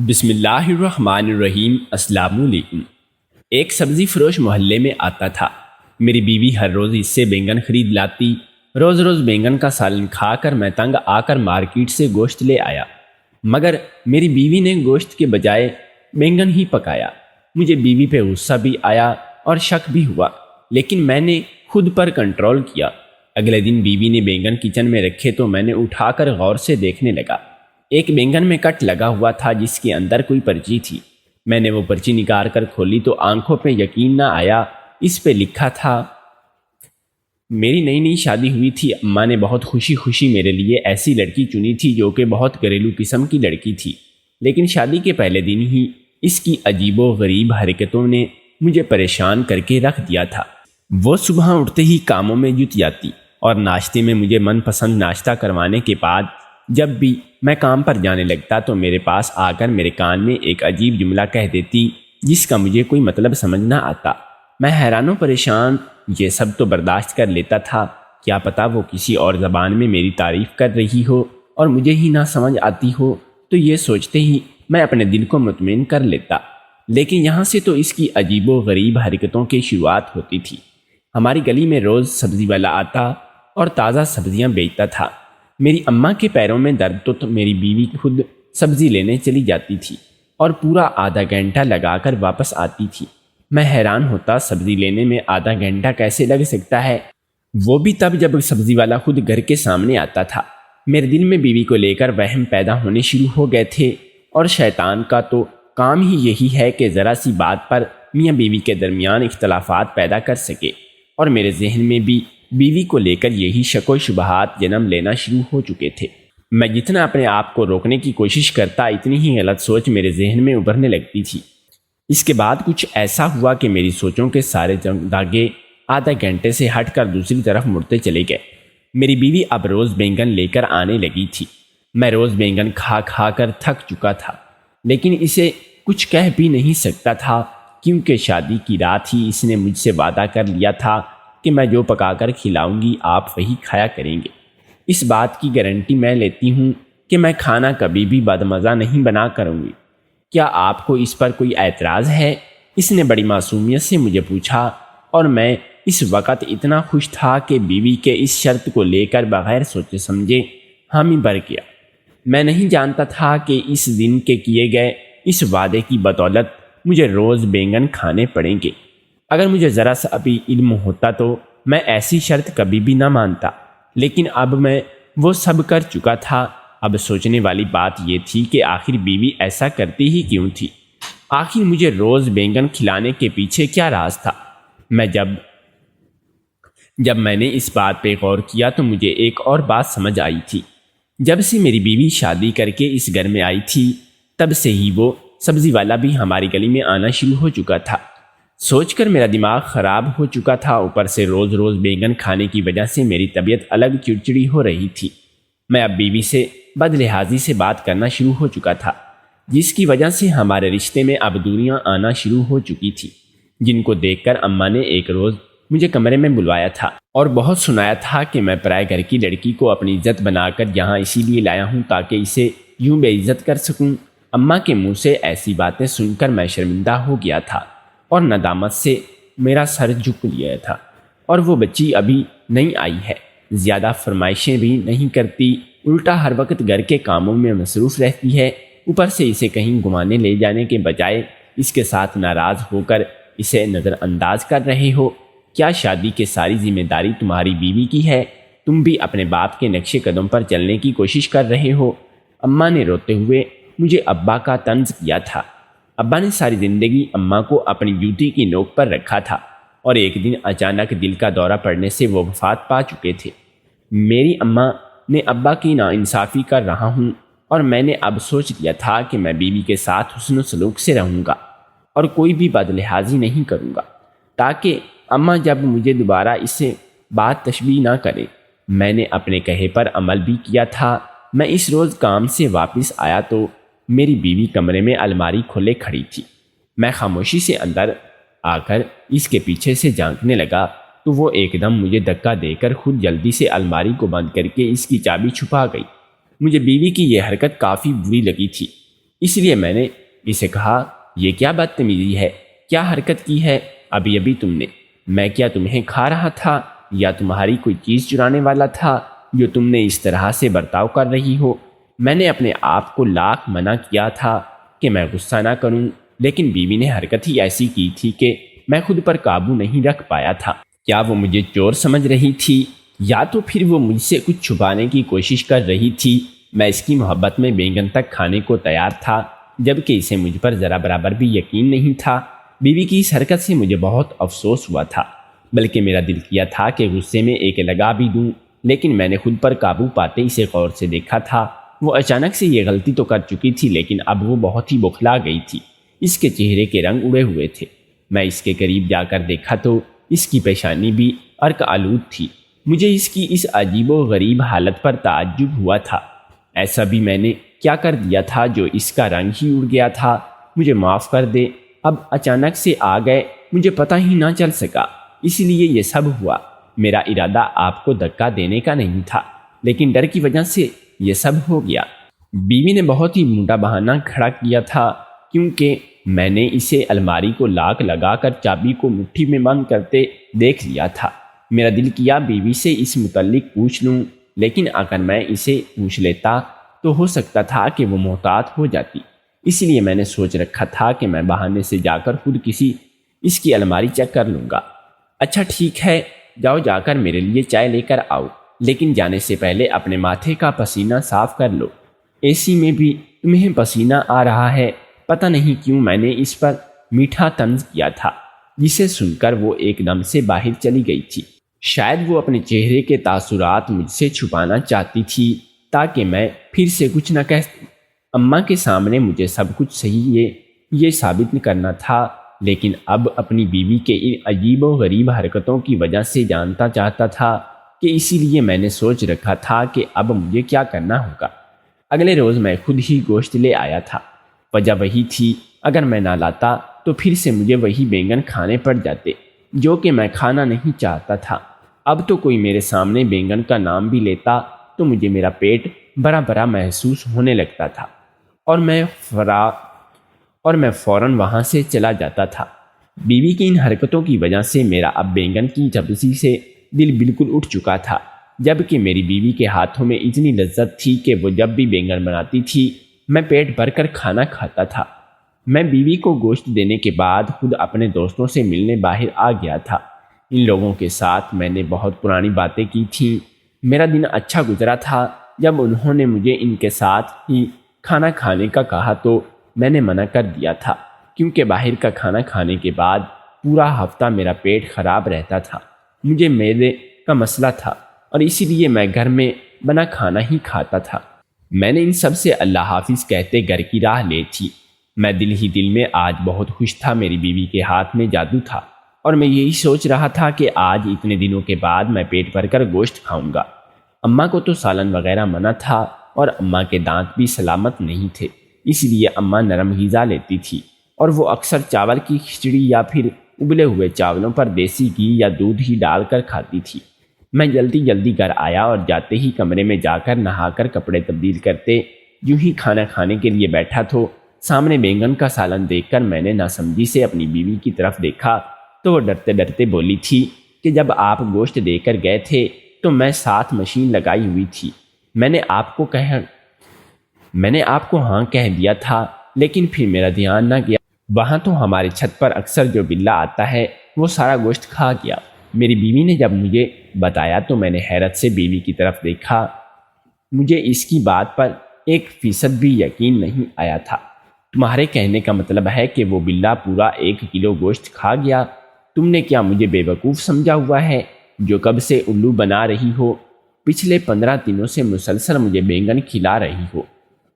بسم اللہ الرحمن الرحیم۔ السلام علیکم۔ ایک سبزی فروش محلے میں آتا تھا۔ میری بیوی ہر روز اس سے بینگن خرید لاتی۔ روز روز بینگن کا سالن کھا کر میں تنگ آ کر مارکیٹ سے گوشت لے آیا، مگر میری بیوی نے گوشت کے بجائے بینگن ہی پکایا۔ مجھے بیوی پہ غصہ بھی آیا اور شک بھی ہوا، لیکن میں نے خود پر کنٹرول کیا۔ اگلے دن بیوی نے بینگن کچن میں رکھے تو میں نے اٹھا کر غور سے دیکھنے لگا۔ ایک بینگن میں کٹ لگا ہوا تھا جس کے اندر کوئی پرچی تھی۔ میں نے وہ پرچی نکال کر کھولی تو آنکھوں پہ یقین نہ آیا۔ اس پہ لکھا تھا، میری نئی نئی شادی ہوئی تھی، اماں نے بہت خوشی خوشی میرے لیے ایسی لڑکی چنی تھی جو کہ بہت گھریلو قسم کی لڑکی تھی، لیکن شادی کے پہلے دن ہی اس کی عجیب و غریب حرکتوں نے مجھے پریشان کر کے رکھ دیا تھا۔ وہ صبح اٹھتے ہی کاموں میں جت جاتی اور ناشتے میں مجھے من پسند ناشتہ کروانے کے بعد جب بھی میں کام پر جانے لگتا تو میرے پاس آ کر میرے کان میں ایک عجیب جملہ کہہ دیتی جس کا مجھے کوئی مطلب سمجھ نہ آتا۔ میں حیران و پریشان یہ سب تو برداشت کر لیتا تھا، کیا پتہ وہ کسی اور زبان میں میری تعریف کر رہی ہو اور مجھے ہی نہ سمجھ آتی ہو، تو یہ سوچتے ہی میں اپنے دل کو مطمئن کر لیتا۔ لیکن یہاں سے تو اس کی عجیب و غریب حرکتوں کی شروعات ہوتی تھی۔ ہماری گلی میں روز سبزی والا آتا اور تازہ سبزیاں بیچتا تھا۔ میری اماں کے پیروں میں درد تو میری بیوی خود سبزی لینے چلی جاتی تھی اور پورا آدھا گھنٹہ لگا کر واپس آتی تھی۔ میں حیران ہوتا سبزی لینے میں آدھا گھنٹہ کیسے لگ سکتا ہے، وہ بھی تب جب سبزی والا خود گھر کے سامنے آتا تھا۔ میرے دل میں بیوی کو لے کر وہم پیدا ہونے شروع ہو گئے تھے، اور شیطان کا تو کام ہی یہی ہے کہ ذرا سی بات پر میاں بیوی کے درمیان اختلافات پیدا کر سکے، اور میرے ذہن میں بھی بیوی کو لے کر یہی شک و شبہات جنم لینا شروع ہو چکے تھے۔ میں جتنا اپنے آپ کو روکنے کی کوشش کرتا اتنی ہی غلط سوچ میرے ذہن میں ابھرنے لگتی تھی۔ اس کے بعد کچھ ایسا ہوا کہ میری سوچوں کے سارے داغے آدھا گھنٹے سے ہٹ کر دوسری طرف مڑتے چلے گئے۔ میری بیوی اب روز بینگن لے کر آنے لگی تھی۔ میں روز بینگن کھا کھا کر تھک چکا تھا، لیکن اسے کچھ کہہ بھی نہیں سکتا تھا، کیونکہ شادی کی رات ہی اس نے مجھ سے وعدہ کر لیا تھا کہ میں جو پکا کر کھلاؤں گی آپ وہی کھایا کریں گے۔ اس بات کی گارنٹی میں لیتی ہوں کہ میں کھانا کبھی بھی بدمزہ نہیں بنا کروں گی۔ کیا آپ کو اس پر کوئی اعتراض ہے؟ اس نے بڑی معصومیت سے مجھے پوچھا، اور میں اس وقت اتنا خوش تھا کہ بیوی کے اس شرط کو لے کر بغیر سوچے سمجھے حامی بھر گیا۔ میں نہیں جانتا تھا کہ اس دن کے کیے گئے اس وعدے کی بدولت مجھے روز بینگن کھانے پڑیں گے۔ اگر مجھے ذرا سا ابھی علم ہوتا تو میں ایسی شرط کبھی بھی نہ مانتا، لیکن اب میں وہ سب کر چکا تھا۔ اب سوچنے والی بات یہ تھی کہ آخر بیوی ایسا کرتی ہی کیوں تھی؟ آخر مجھے روز بینگن کھلانے کے پیچھے کیا راز تھا؟ جب میں نے اس بات پہ غور کیا تو مجھے ایک اور بات سمجھ آئی تھی۔ جب سے میری بیوی شادی کر کے اس گھر میں آئی تھی، تب سے ہی وہ سبزی والا بھی ہماری گلی میں آنا شروع ہو چکا تھا۔ سوچ کر میرا دماغ خراب ہو چکا تھا، اوپر سے روز روز بینگن کھانے کی وجہ سے میری طبیعت الگ چڑچڑی ہو رہی تھی۔ میں اب بیوی سے بد لحاظی سے بات کرنا شروع ہو چکا تھا، جس کی وجہ سے ہمارے رشتے میں اب دوریاں آنا شروع ہو چکی تھی، جن کو دیکھ کر اماں نے ایک روز مجھے کمرے میں بلوایا تھا اور بہت سنایا تھا کہ میں پرائے گھر کی لڑکی کو اپنی عزت بنا کر یہاں اسی لیے لایا ہوں تاکہ اسے یوں بے عزت کر سکوں۔ اماں کے منہ سے ایسی باتیں سن کر میں شرمندہ ہو گیا تھا اور ندامت سے میرا سر جھک لیا تھا۔ اور وہ بچی ابھی نہیں آئی ہے، زیادہ فرمائشیں بھی نہیں کرتی، الٹا ہر وقت گھر کے کاموں میں مصروف رہتی ہے۔ اوپر سے اسے کہیں گھمانے لے جانے کے بجائے اس کے ساتھ ناراض ہو کر اسے نظر انداز کر رہے ہو۔ کیا شادی کی ساری ذمہ داری تمہاری بیوی کی ہے؟ تم بھی اپنے باپ کے نقش قدم پر چلنے کی کوشش کر رہے ہو؟ اماں نے روتے ہوئے مجھے ابا کا طنز کیا تھا۔ ابا نے ساری زندگی اماں کو اپنی جوتی کی نوک پر رکھا تھا، اور ایک دن اچانک دل کا دورہ پڑنے سے وہ وفات پا چکے تھے۔ میری اماں نے ابا کی ناانصافی کر رہا ہوں، اور میں نے اب سوچ لیا تھا کہ میں بیوی کے ساتھ حسن و سلوک سے رہوں گا اور کوئی بھی بد لحاظی نہیں کروں گا، تاکہ اماں جب مجھے دوبارہ اس سے بات تشبیہ نہ کرے۔ میں نے اپنے کہے پر عمل بھی کیا تھا۔ میں اس روز کام سے واپس آیا تو میری بیوی کمرے میں الماری کھولے کھڑی تھی۔ میں خاموشی سے اندر آ کر اس کے پیچھے سے جھانکنے لگا تو وہ ایک دم مجھے دھکا دے کر خود جلدی سے الماری کو بند کر کے اس کی چابی چھپا گئی۔ مجھے بیوی کی یہ حرکت کافی بری لگی تھی۔ اس لیے میں نے اسے کہا، یہ کیا بدتمیزی ہے، کیا حرکت کی ہے ابھی ابھی تم نے؟ میں کیا تمہیں کھا رہا تھا یا تمہاری کوئی چیز چرانے والا تھا جو تم نے اس طرح سے برتاؤ کر رہی ہو؟ میں نے اپنے آپ کو لاکھ منع کیا تھا کہ میں غصہ نہ کروں، لیکن بیوی نے حرکت ہی ایسی کی تھی کہ میں خود پر قابو نہیں رکھ پایا تھا۔ کیا وہ مجھے چور سمجھ رہی تھی یا تو پھر وہ مجھ سے کچھ چھپانے کی کوشش کر رہی تھی؟ میں اس کی محبت میں بینگن تک کھانے کو تیار تھا، جبکہ اسے مجھ پر ذرا برابر بھی یقین نہیں تھا۔ بیوی کی اس حرکت سے مجھے بہت افسوس ہوا تھا، بلکہ میرا دل کیا تھا کہ غصے میں ایک لگا بھی دوں، لیکن میں نے خود پر قابو پاتے اسے غور سے دیکھا تھا۔ وہ اچانک سے یہ غلطی تو کر چکی تھی، لیکن اب وہ بہت ہی بوکھلا گئی تھی۔ اس کے چہرے کے رنگ اڑے ہوئے تھے۔ میں اس کے قریب جا کر دیکھا تو اس کی پیشانی بھی عرق آلود تھی۔ مجھے اس کی اس عجیب و غریب حالت پر تعجب ہوا تھا۔ ایسا بھی میں نے کیا کر دیا تھا جو اس کا رنگ ہی اڑ گیا تھا؟ مجھے معاف کر دے، اب اچانک سے آ گئے، مجھے پتہ ہی نہ چل سکا، اس لیے یہ سب ہوا۔ میرا ارادہ آپ کو دھکا دینے کا نہیں تھا، لیکن ڈر کی وجہ سے یہ سب ہو گیا۔ بیوی نے بہت ہی موٹا بہانہ کھڑا کیا تھا، کیونکہ میں نے اسے الماری کو لاک لگا کر چابی کو مٹھی میں بند کرتے دیکھ لیا تھا۔ میرا دل کیا بیوی سے اس متعلق پوچھ لوں، لیکن اگر میں اسے پوچھ لیتا تو ہو سکتا تھا کہ وہ محتاط ہو جاتی۔ اس لیے میں نے سوچ رکھا تھا کہ میں بہانے سے جا کر خود اس کی الماری چیک کر لوں گا۔ اچھا ٹھیک ہے، جاؤ جا کر میرے لیے چائے لے کر آؤ، لیکن جانے سے پہلے اپنے ماتھے کا پسینہ صاف کر لو۔ اے سی میں بھی تمہیں پسینہ آ رہا ہے۔ پتہ نہیں کیوں میں نے اس پر میٹھا طنز کیا تھا، جسے سن کر وہ ایک دم سے باہر چلی گئی تھی۔ شاید وہ اپنے چہرے کے تاثرات مجھ سے چھپانا چاہتی تھی تاکہ میں پھر سے کچھ نہ کہہ سکوں۔ اماں کے سامنے مجھے سب کچھ صحیح یہ ثابت کرنا تھا، لیکن اب اپنی بیوی کے ان عجیب و غریب حرکتوں کی وجہ سے جانتا چاہتا تھا کہ اسی لیے میں نے سوچ رکھا تھا کہ اب مجھے کیا کرنا ہوگا۔ اگلے روز میں خود ہی گوشت لے آیا تھا۔ وجہ وہی تھی، اگر میں نہ لاتا تو پھر سے مجھے وہی بینگن کھانے پڑ جاتے جو کہ میں کھانا نہیں چاہتا تھا۔ اب تو کوئی میرے سامنے بینگن کا نام بھی لیتا تو مجھے میرا پیٹ بڑا بڑا محسوس ہونے لگتا تھا، اور میں فوراً وہاں سے چلا جاتا تھا۔ بیوی کی ان حرکتوں کی وجہ سے میرا اب بینگن کی سبزی سے دل بالکل اٹھ چکا تھا، جبکہ میری بیوی کے ہاتھوں میں اتنی لذت تھی کہ وہ جب بھی بینگن بناتی تھی میں پیٹ بھر کر کھانا کھاتا تھا۔ میں بیوی کو گوشت دینے کے بعد خود اپنے دوستوں سے ملنے باہر آ گیا تھا۔ ان لوگوں کے ساتھ میں نے بہت پرانی باتیں کی تھیں۔ میرا دن اچھا گزرا تھا۔ جب انہوں نے مجھے ان کے ساتھ ہی کھانا کھانے کا کہا تو میں نے منع کر دیا تھا، کیونکہ باہر کا کھانا کھانے کے بعد پورا ہفتہ میرا پیٹ خراب رہتا تھا۔ مجھے معدے کا مسئلہ تھا اور اسی لیے میں گھر میں بنا کھانا ہی کھاتا تھا۔ میں نے ان سب سے اللہ حافظ کہتے گھر کی راہ لی تھی۔ میں دل ہی دل میں آج بہت خوش تھا۔ میری بیوی کے ہاتھ میں جادو تھا، اور میں یہی سوچ رہا تھا کہ آج اتنے دنوں کے بعد میں پیٹ بھر کر گوشت کھاؤں گا۔ اماں کو تو سالن وغیرہ منع تھا، اور اماں کے دانت بھی سلامت نہیں تھے، اس لیے اماں نرم غذا لیتی تھی، اور وہ اکثر چاول کی کھچڑی یا پھر ابلے ہوئے چاولوں پر دیسی گھی یا دودھ ہی ڈال کر کھاتی تھی۔ میں جلدی گھر آیا اور جاتے ہی کمرے میں جا کر نہا کر کپڑے تبدیل کرتے یوں ہی کھانا کھانے کے لیے بیٹھا تو سامنے بینگن کا سالن دیکھ کر میں نے ناسمجھی سے اپنی بیوی کی طرف دیکھا تو وہ ڈرتے ڈرتے بولی تھی کہ جب آپ گوشت دے کر گئے تھے تو میں ساتھ مشین لگائی ہوئی تھی۔ میں نے آپ کو ہاں کہہ دیا تھا، لیکن پھر میرا دھیان نہ گیا۔ وہاں تو ہماری چھت پر اکثر جو بلا آتا ہے وہ سارا گوشت کھا گیا۔ میری بیوی نے جب مجھے بتایا تو میں نے حیرت سے بیوی کی طرف دیکھا۔ مجھے اس کی بات پر 1% بھی یقین نہیں آیا تھا۔ تمہارے کہنے کا مطلب ہے کہ وہ بلا پورا 1 کلو گوشت کھا گیا؟ تم نے کیا مجھے بے وقوف سمجھا ہوا ہے جو کب سے الو بنا رہی ہو؟ پچھلے 15 دنوں سے مسلسل مجھے بینگن کھلا رہی ہو۔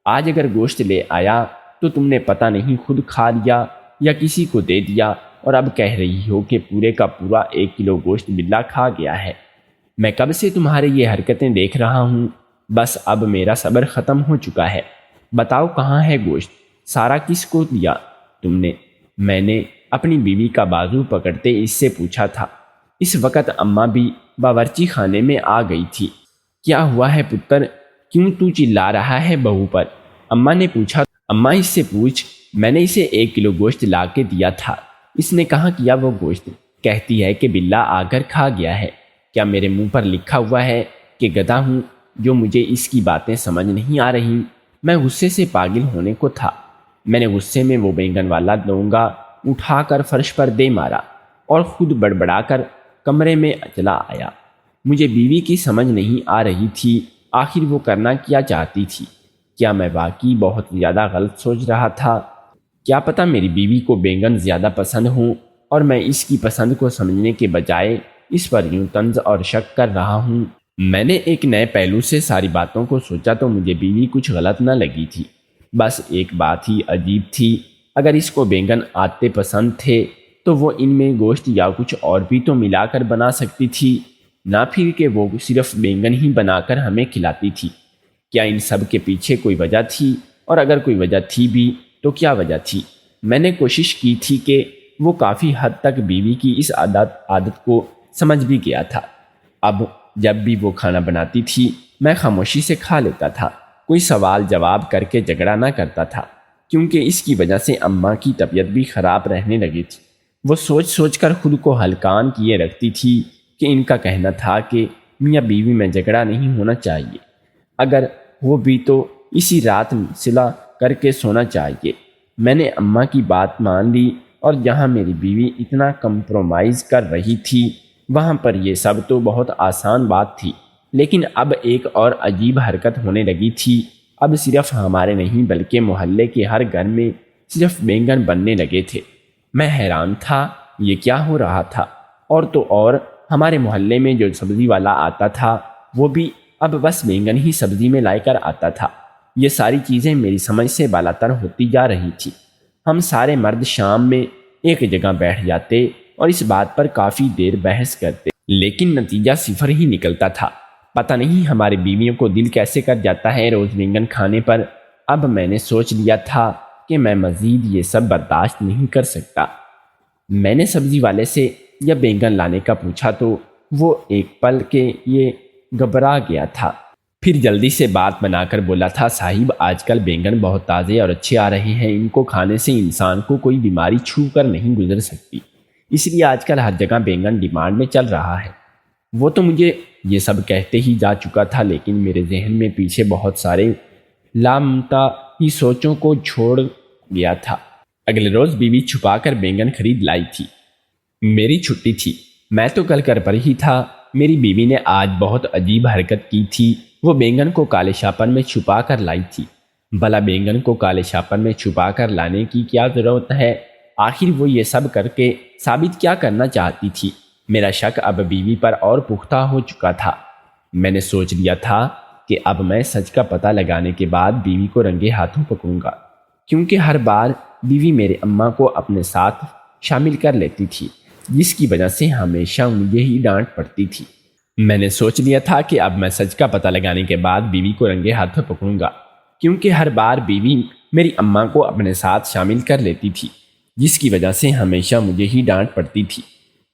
آج اگر گوشت لے آیا تو تم نے پتہ نہیں خود کھا لیا یا کسی کو دے دیا، اور اب کہہ رہی ہو کہ پورے کا پورا 1 کلو گوشت بلا کھا گیا ہے۔ میں کب سے تمہارے یہ حرکتیں دیکھ رہا ہوں، بس اب میرا صبر ختم ہو چکا ہے۔ بتاؤ کہاں ہے گوشت؟ سارا کس کو دیا تم نے؟ میں نے اپنی بیوی کا بازو پکڑتے اس سے پوچھا تھا۔ اس وقت اماں بھی باورچی خانے میں آ گئی تھی۔ کیا ہوا ہے پتر، کیوں تو چلا رہا ہے بہو پر؟ اماں نے پوچھا۔ اماں اس سے پوچھ، میں نے اسے 1 کلو گوشت لا کے دیا تھا، اس نے کہاں کیا وہ گوشت؟ کہتی ہے کہ بلّا آ کر کھا گیا ہے۔ کیا میرے منہ پر لکھا ہوا ہے کہ گدھا ہوں جو مجھے اس کی باتیں سمجھ نہیں آ رہی؟ میں غصے سے پاگل ہونے کو تھا۔ میں نے غصے میں وہ بینگن والا ڈونگا اٹھا کر فرش پر دے مارا اور خود بڑبڑا کر کمرے میں چلا آیا۔ مجھے بیوی کی سمجھ نہیں آ رہی تھی، آخر وہ کرنا کیا چاہتی تھی؟ کیا میں واقعی بہت زیادہ غلط سوچ رہا تھا؟ کیا پتہ میری بیوی کو بینگن زیادہ پسند ہوں اور میں اس کی پسند کو سمجھنے کے بجائے اس پر یوں طنز اور شک کر رہا ہوں۔ میں نے ایک نئے پہلو سے ساری باتوں کو سوچا تو مجھے بیوی کچھ غلط نہ لگی تھی، بس ایک بات ہی عجیب تھی۔ اگر اس کو بینگن آتے پسند تھے تو وہ ان میں گوشت یا کچھ اور بھی تو ملا کر بنا سکتی تھی، نہ پھر کہ وہ صرف بینگن ہی بنا کر ہمیں کھلاتی تھی۔ کیا ان سب کے پیچھے کوئی وجہ تھی؟ اور اگر کوئی وجہ تھی بھی تو کیا وجہ تھی؟ میں نے کوشش کی تھی کہ وہ کافی حد تک بیوی کی اس عادت کو سمجھ بھی گیا تھا۔ اب جب بھی وہ کھانا بناتی تھی میں خاموشی سے کھا لیتا تھا، کوئی سوال جواب کر کے جھگڑا نہ کرتا تھا، کیونکہ اس کی وجہ سے اماں کی طبیعت بھی خراب رہنے لگی تھی۔ وہ سوچ سوچ کر خود کو ہلکان کیے رکھتی تھی کہ ان کا کہنا تھا کہ میاں بیوی میں جھگڑا نہیں ہونا چاہیے، اگر وہ بھی تو اسی رات صلح کر کے سونا چاہیے۔ میں نے اماں کی بات مان لی اور جہاں میری بیوی اتنا کمپرومائز کر رہی تھی وہاں پر یہ سب تو بہت آسان بات تھی، لیکن اب ایک اور عجیب حرکت ہونے لگی تھی۔ اب صرف ہمارے نہیں بلکہ محلے کے ہر گھر میں صرف بینگن بننے لگے تھے۔ میں حیران تھا یہ کیا ہو رہا تھا، اور تو اور ہمارے محلے میں جو سبزی والا آتا تھا وہ بھی اب بس بینگن ہی سبزی میں لائے کر آتا تھا۔ یہ ساری چیزیں میری سمجھ سے بالاتر ہوتی جا رہی تھی۔ ہم سارے مرد شام میں ایک جگہ بیٹھ جاتے اور اس بات پر کافی دیر بحث کرتے، لیکن نتیجہ صفر ہی نکلتا تھا۔ پتہ نہیں ہماری بیویوں کو دل کیسے کر جاتا ہے روز بینگن کھانے پر۔ اب میں نے سوچ لیا تھا کہ میں مزید یہ سب برداشت نہیں کر سکتا۔ میں نے سبزی والے سے جب بینگن لانے کا پوچھا تو وہ ایک پل کے یہ گھبرا گیا تھا، پھر جلدی سے بات بنا کر بولا تھا، صاحب آج کل بینگن بہت تازے اور اچھے آ رہے ہیں، ان کو کھانے سے انسان کو کوئی بیماری چھو کر نہیں گزر سکتی، اس لیے آج کل ہر جگہ بینگن ڈیمانڈ میں چل رہا ہے۔ وہ تو مجھے یہ سب کہتے ہی جا چکا تھا، لیکن میرے ذہن میں پیچھے بہت سارے لامتعی سوچوں کو چھوڑ گیا تھا۔ اگلے روز بیوی چھپا کر بینگن خرید لائی تھی۔ میری چھٹی تھی، میں تو کل گھر پر ہی تھا۔ میری بیوی نے آج بہت عجیب حرکت کی تھی، وہ بینگن کو کالے شاپن میں چھپا کر لائی تھی۔ بھلا بینگن کو کالے شاپن میں چھپا کر لانے کی کیا ضرورت ہے؟ آخر وہ یہ سب کر کے ثابت کیا کرنا چاہتی تھی؟ میرا شک اب بیوی پر اور پختہ ہو چکا تھا۔ میں نے سوچ لیا تھا کہ اب میں سچ کا پتہ لگانے کے بعد بیوی کو رنگے ہاتھوں پکڑوں گا، کیونکہ ہر بار بیوی میرے اماں کو اپنے ساتھ شامل کر لیتی تھی، جس کی وجہ سے ہمیشہ مجھے ہی ڈانٹ پڑتی تھی۔ میں نے سوچ لیا تھا کہ اب میں سچ کا پتہ لگانے کے بعد بیوی کو رنگے ہاتھوں پکڑوں گا، کیونکہ ہر بار بیوی میری اماں کو اپنے ساتھ شامل کر لیتی تھی، جس کی وجہ سے ہمیشہ مجھے ہی ڈانٹ پڑتی تھی۔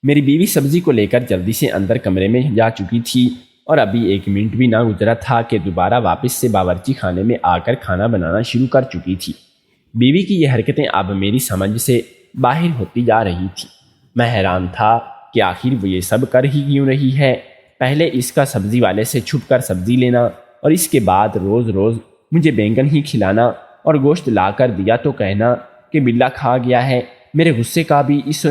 میری بیوی سبزی کو لے کر جلدی سے اندر کمرے میں جا چکی تھی اور ابھی 1 منٹ بھی نہ گزرا تھا کہ دوبارہ واپس سے باورچی خانے میں آ کر کھانا بنانا شروع کر چکی تھی۔ بیوی کی یہ حرکتیں اب میری سمجھ سے باہر ہوتی جا رہی تھی۔ میں حیران تھا کہ آخر وہ یہ سب کر ہی کیوں رہی ہے۔ پہلے اس کا سبزی والے سے چھپ کر سبزی لینا اور اس کے بعد روز روز مجھے بینگن ہی کھلانا اور گوشت لا کر دیا تو کہنا کہ بلا کھا گیا ہے۔ میرے غصے کا بھی اس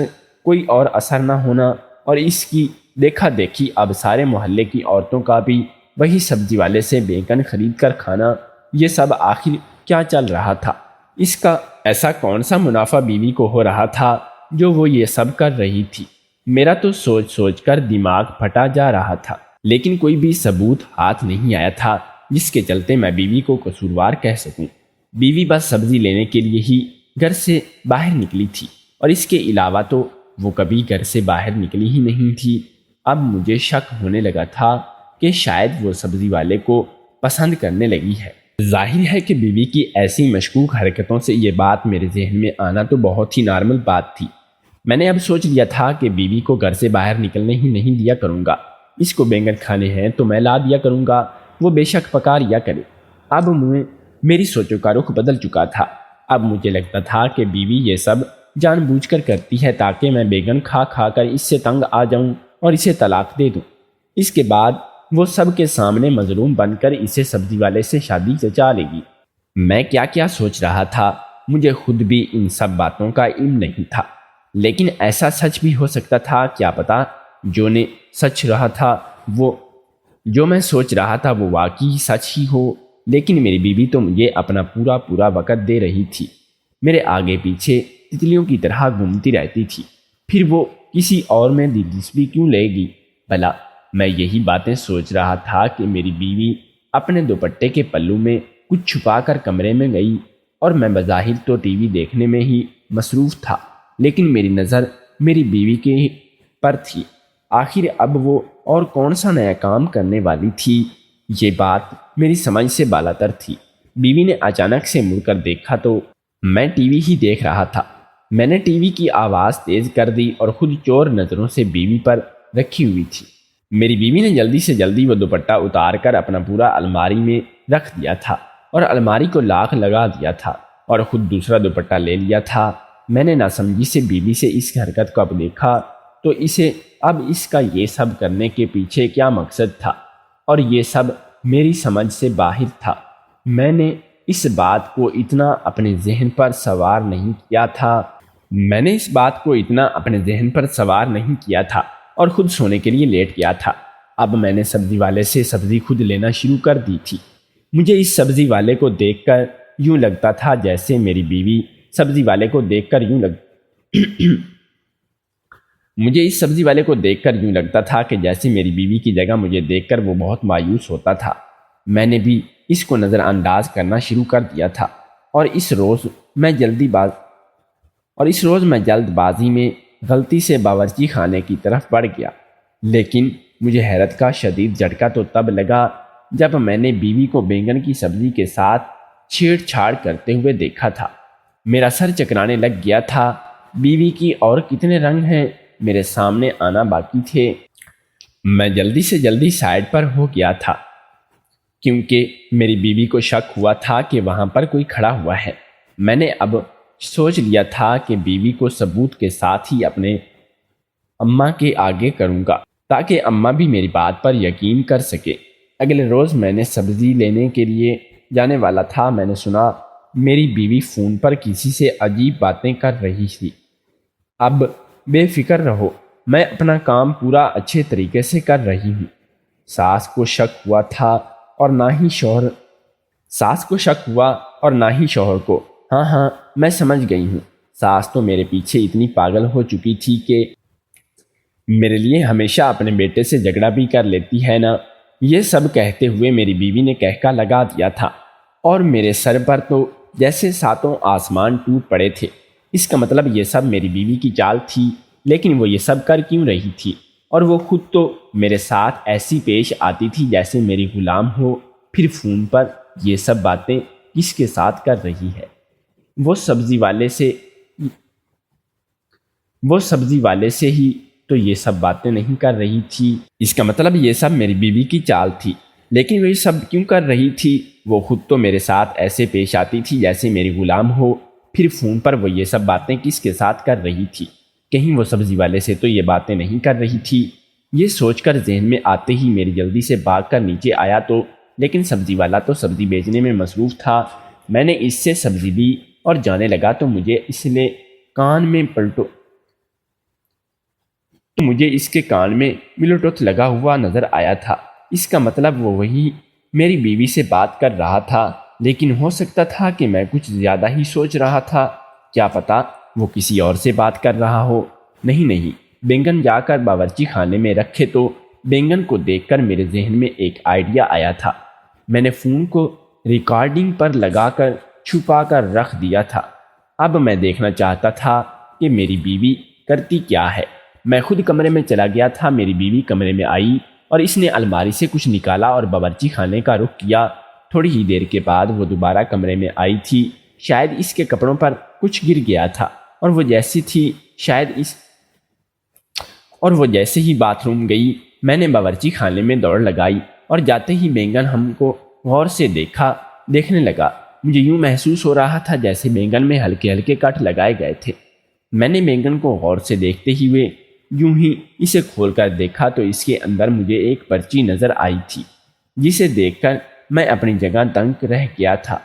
کوئی اور اثر نہ ہونا اور اس کی دیکھا دیکھی اب سارے محلے کی عورتوں کا بھی وہی سبزی والے سے بینگن خرید کر کھانا، یہ سب آخر کیا چل رہا تھا؟ اس کا ایسا کون سا منافع بیوی کو ہو رہا تھا جو وہ یہ سب کر رہی تھی؟ میرا تو سوچ سوچ کر دماغ پھٹا جا رہا تھا، لیکن کوئی بھی ثبوت ہاتھ نہیں آیا تھا جس کے چلتے میں بیوی کو قصوروار کہہ سکوں۔ بیوی بس سبزی لینے کے لیے ہی گھر سے باہر نکلی تھی اور اس کے علاوہ تو وہ کبھی گھر سے باہر نکلی ہی نہیں تھی۔ اب مجھے شک ہونے لگا تھا کہ شاید وہ سبزی والے کو پسند کرنے لگی ہے۔ ظاہر ہے کہ بیوی کی ایسی مشکوک حرکتوں سے یہ بات میرے ذہن میں آنا تو بہت ہی نارمل بات تھی۔ میں نے اب سوچ لیا تھا کہ بیوی کو گھر سے باہر نکلنے ہی نہیں دیا کروں گا۔ اس کو بینگن کھانے ہیں تو میں لا دیا کروں گا، وہ بے شک پکا لیا کرے۔ اب میں میری سوچوں کا رخ بدل چکا تھا۔ اب مجھے لگتا تھا کہ بیوی یہ سب جان بوجھ کر کرتی ہے تاکہ میں بیگن کھا کھا کر اس سے تنگ آ جاؤں اور اسے طلاق دے دوں۔ اس کے بعد وہ سب کے سامنے مظلوم بن کر اسے سبزی والے سے شادی رچا لے گی۔ میں کیا کیا سوچ رہا تھا، مجھے خود بھی ان سب باتوں کا علم نہیں تھا، لیکن ایسا سچ بھی ہو سکتا تھا، کیا پتا جو میں سوچ رہا تھا وہ واقعی سچ ہی ہو۔ لیکن میری بیوی تو مجھے اپنا پورا وقت دے رہی تھی، میرے آگے پیچھے تتلیوں کی طرح گھومتی رہتی تھی۔ پھر وہ کسی اور میں دلچسپی کیوں لے گی؟ بھلا میں یہی باتیں سوچ رہا تھا کہ میری بیوی اپنے دوپٹے کے پلو میں کچھ چھپا کر کمرے میں گئی اور میں بظاہر تو ٹی وی دیکھنے میں ہی مصروف تھا، لیکن میری نظر میری بیوی کے پر تھی۔ آخر اب وہ اور کون سا نیا کام کرنے والی تھی؟ یہ بات میری سمجھ سے بالاتر تھی۔ بیوی نے اچانک سے مڑ کر دیکھا تو میں ٹی وی ہی دیکھ رہا تھا۔ میں نے ٹی وی کی آواز تیز کر دی اور خود چور نظروں سے بیوی پر رکھی ہوئی تھی۔ میری بیوی نے جلدی سے جلدی وہ دوپٹہ اتار کر اپنا پورا الماری میں رکھ دیا تھا اور الماری کو لاک لگا دیا تھا اور خود دوسرا دوپٹہ لے لیا تھا۔ میں نے ناسمجھی سے بیوی سے اس حرکت کو اب دیکھا تو اس کا یہ سب کرنے کے پیچھے کیا مقصد تھا، اور یہ سب میری سمجھ سے باہر تھا۔ میں نے اس بات کو اتنا اپنے ذہن پر سوار نہیں کیا تھا اور خود سونے کے لیے لیٹ گیا تھا۔ اب میں نے سبزی والے سے سبزی خود لینا شروع کر دی تھی۔ مجھے اس سبزی والے کو دیکھ کر یوں لگتا تھا جیسے میری بیوی سبزی والے کو دیکھ کر یوں لگتا تھا کہ جیسے میری بیوی کی جگہ مجھے دیکھ کر وہ بہت مایوس ہوتا تھا۔ میں نے بھی اس کو نظر انداز کرنا شروع کر دیا تھا اور اس روز میں جلد بازی میں غلطی سے باورچی خانے کی طرف بڑھ گیا۔ لیکن مجھے حیرت کا شدید جھٹکا تو تب لگا جب میں نے بیوی کو بینگن کی سبزی کے ساتھ چھیڑ چھاڑ کرتے ہوئے دیکھا تھا۔ میرا سر چکرانے لگ گیا تھا۔ بیوی کی اور کتنے رنگ ہیں میرے سامنے آنا باقی تھے۔ میں جلدی سے جلدی سائڈ پر ہو گیا تھا کیونکہ میری بیوی کو شک ہوا تھا کہ وہاں پر کوئی کھڑا ہوا ہے۔ میں نے اب سوچ لیا تھا کہ بیوی کو ثبوت کے ساتھ ہی اپنے اماں کے آگے کروں گا تاکہ اماں بھی میری بات پر یقین کر سکے۔ اگلے روز میں نے سبزی لینے کے لیے جانے والا تھا۔ میں نے سنا میری بیوی فون پر کسی سے عجیب باتیں کر رہی تھی۔ اب بے فکر رہو، میں اپنا کام پورا اچھے طریقے سے کر رہی ہوں۔ ساس کو شک ہوا اور نہ ہی شوہر کو۔ ہاں میں سمجھ گئی ہوں۔ ساس تو میرے پیچھے اتنی پاگل ہو چکی تھی کہ میرے لیے ہمیشہ اپنے بیٹے سے جھگڑا بھی کر لیتی ہے نا۔ یہ سب کہتے ہوئے میری بیوی نے کہکا لگا دیا تھا اور میرے سر پر تو جیسے ساتوں آسمان ٹوٹ پڑے تھے۔ اس کا مطلب یہ سب میری بیوی کی چال تھی، لیکن وہ یہ سب کر کیوں رہی تھی؟ اور وہ خود تو میرے ساتھ ایسی پیش آتی تھی جیسے میری غلام ہو، پھر فون پر یہ سب باتیں کس کے ساتھ کر رہی ہے؟ وہ سبزی والے سے ہی تو یہ سب باتیں نہیں کر رہی تھی۔ اس کا مطلب یہ سب میری بیوی کی چال تھی، لیکن وہ یہ سب کیوں کر رہی تھی؟ وہ خود تو میرے ساتھ ایسے پیش آتی تھی جیسے میری غلام ہو، پھر فون پر وہ یہ سب باتیں کس کے ساتھ کر رہی تھی؟ کہیں وہ سبزی والے سے تو یہ باتیں نہیں کر رہی تھی؟ یہ سوچ کر ذہن میں آتے ہی میری جلدی سے بھاگ کر نیچے آیا تو لیکن سبزی والا تو سبزی بیچنے میں مصروف تھا۔ میں نے اس سے سبزی لی اور جانے لگا تو مجھے اس کے کان میں بلوٹوتھ لگا ہوا نظر آیا تھا۔ اس کا مطلب وہ وہی میری بیوی سے بات کر رہا تھا، لیکن ہو سکتا تھا کہ میں کچھ زیادہ ہی سوچ رہا تھا۔ کیا پتا وہ کسی اور سے بات کر رہا ہو۔ نہیں، بینگن جا کر باورچی خانے میں رکھے تو بینگن کو دیکھ کر میرے ذہن میں ایک آئیڈیا آیا تھا۔ میں نے فون کو ریکارڈنگ پر لگا کر چھپا کر رکھ دیا تھا۔ اب میں دیکھنا چاہتا تھا کہ میری بیوی کرتی کیا ہے۔ میں خود کمرے میں چلا گیا تھا۔ میری بیوی کمرے میں آئی اور اس نے الماری سے کچھ نکالا اور باورچی خانے کا رخ کیا۔ تھوڑی ہی دیر کے بعد وہ دوبارہ کمرے میں آئی تھی۔ شاید اس کے کپڑوں پر کچھ گر گیا تھا اور وہ جیسے ہی باتھ روم گئی، میں نے باورچی خانے میں دوڑ لگائی اور جاتے ہی بینگن ہم کو غور سے دیکھنے لگا۔ مجھے یوں محسوس ہو رہا تھا جیسے بینگن میں ہلکے ہلکے کٹ لگائے گئے تھے۔ میں نے بینگن کو غور سے دیکھتے ہوئے یوں ہی اسے کھول کر دیکھا تو اس کے اندر مجھے ایک پرچی نظر آئی تھی، جسے دیکھ کر میں اپنی جگہ دنگ رہ گیا تھا۔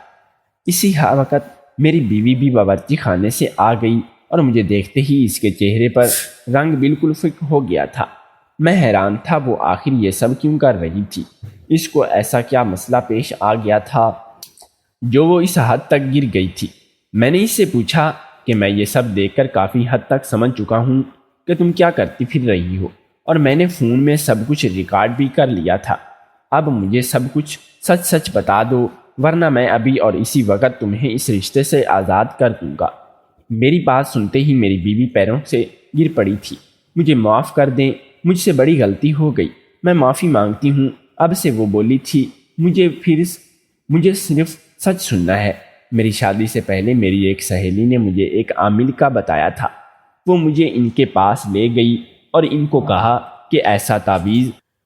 اسی وقت میری بیوی بھی باورچی خانے سے آ گئی اور مجھے دیکھتے ہی اس کے چہرے پر رنگ بالکل فک ہو گیا تھا۔ میں حیران تھا وہ آخر یہ سب کیوں کر رہی تھی، اس کو ایسا کیا مسئلہ پیش آ گیا تھا جو وہ اس حد تک گر گئی تھی۔ میں نے اس سے پوچھا کہ میں یہ سب دیکھ کر کافی حد تک سمجھ چکا ہوں کہ تم کیا کرتی پھر رہی ہو، اور میں نے فون میں سب کچھ ریکارڈ بھی کر لیا تھا۔ اب مجھے سب کچھ سچ سچ بتا دو، ورنہ میں ابھی اور اسی وقت تمہیں اس رشتے سے آزاد کر دوں گا۔ میری بات سنتے ہی میری بیوی پیروں سے گر پڑی تھی۔ مجھے معاف کر دیں، مجھ سے بڑی غلطی ہو گئی، میں معافی مانگتی ہوں۔ اب سے وہ بولی تھی، مجھے صرف سچ سننا ہے۔ میری شادی سے پہلے میری ایک سہیلی نے مجھے ایک عامل کا بتایا تھا۔ وہ مجھے ان کے پاس لے گئی اور ان کو کہا کہ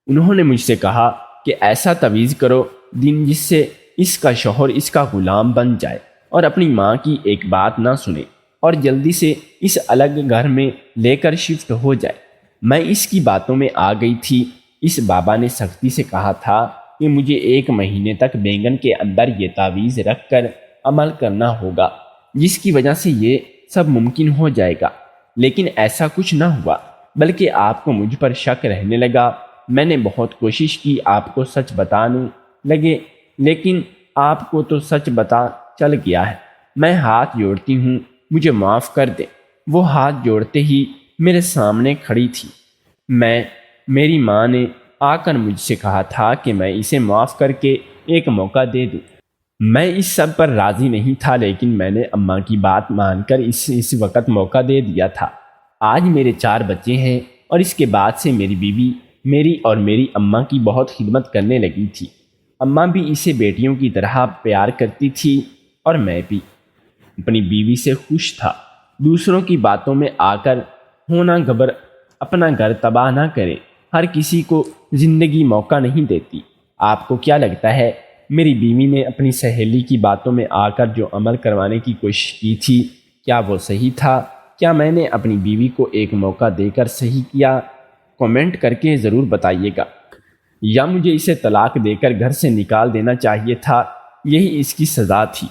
انہوں نے مجھ سے کہا کہ ایسا تعویذ کرو جس سے اس کا شوہر اس کا غلام بن جائے اور اپنی ماں کی ایک بات نہ سنے اور جلدی سے اس الگ گھر میں لے کر شفٹ ہو جائے۔ میں اس کی باتوں میں آ گئی تھی۔ اس بابا نے سختی سے کہا تھا کہ مجھے 1 مہینے تک بینگن کے اندر یہ تعویذ رکھ کر عمل کرنا ہوگا، جس کی وجہ سے یہ سب ممکن ہو جائے گا، لیکن ایسا کچھ نہ ہوا، بلکہ آپ کو مجھ پر شک رہنے لگا۔ میں نے بہت کوشش کی آپ کو سچ بتانے لگے، لیکن آپ کو تو سچ بتا چل گیا ہے۔ میں ہاتھ جوڑتی ہوں، مجھے معاف کر دیں۔ وہ ہاتھ جوڑتے ہی میرے سامنے کھڑی تھی۔ میری ماں نے آ کر مجھ سے کہا تھا کہ میں اسے معاف کر کے ایک موقع دے دوں۔ میں اس سب پر راضی نہیں تھا، لیکن میں نے اماں کی بات مان کر اس وقت موقع دے دیا تھا۔ آج میرے 4 بچے ہیں اور اس کے بعد سے میری بیوی میری اور میری اماں کی بہت خدمت کرنے لگی تھی۔ اماں بھی اسے بیٹیوں کی طرح پیار کرتی تھی اور میں بھی اپنی بیوی سے خوش تھا۔ دوسروں کی باتوں میں آ کر اپنا گھر تباہ نہ کرے۔ ہر کسی کو زندگی موقع نہیں دیتی۔ آپ کو کیا لگتا ہے میری بیوی نے اپنی سہیلی کی باتوں میں آ کر جو عمل کروانے کی کوشش کی تھی، کیا وہ صحیح تھا؟ کیا میں نے اپنی بیوی کو ایک موقع دے کر صحیح کیا؟ کمنٹ کر کے ضرور بتائیے گا۔ یا مجھے اسے طلاق دے کر گھر سے نکال دینا چاہیے تھا، یہی اس کی سزا تھی۔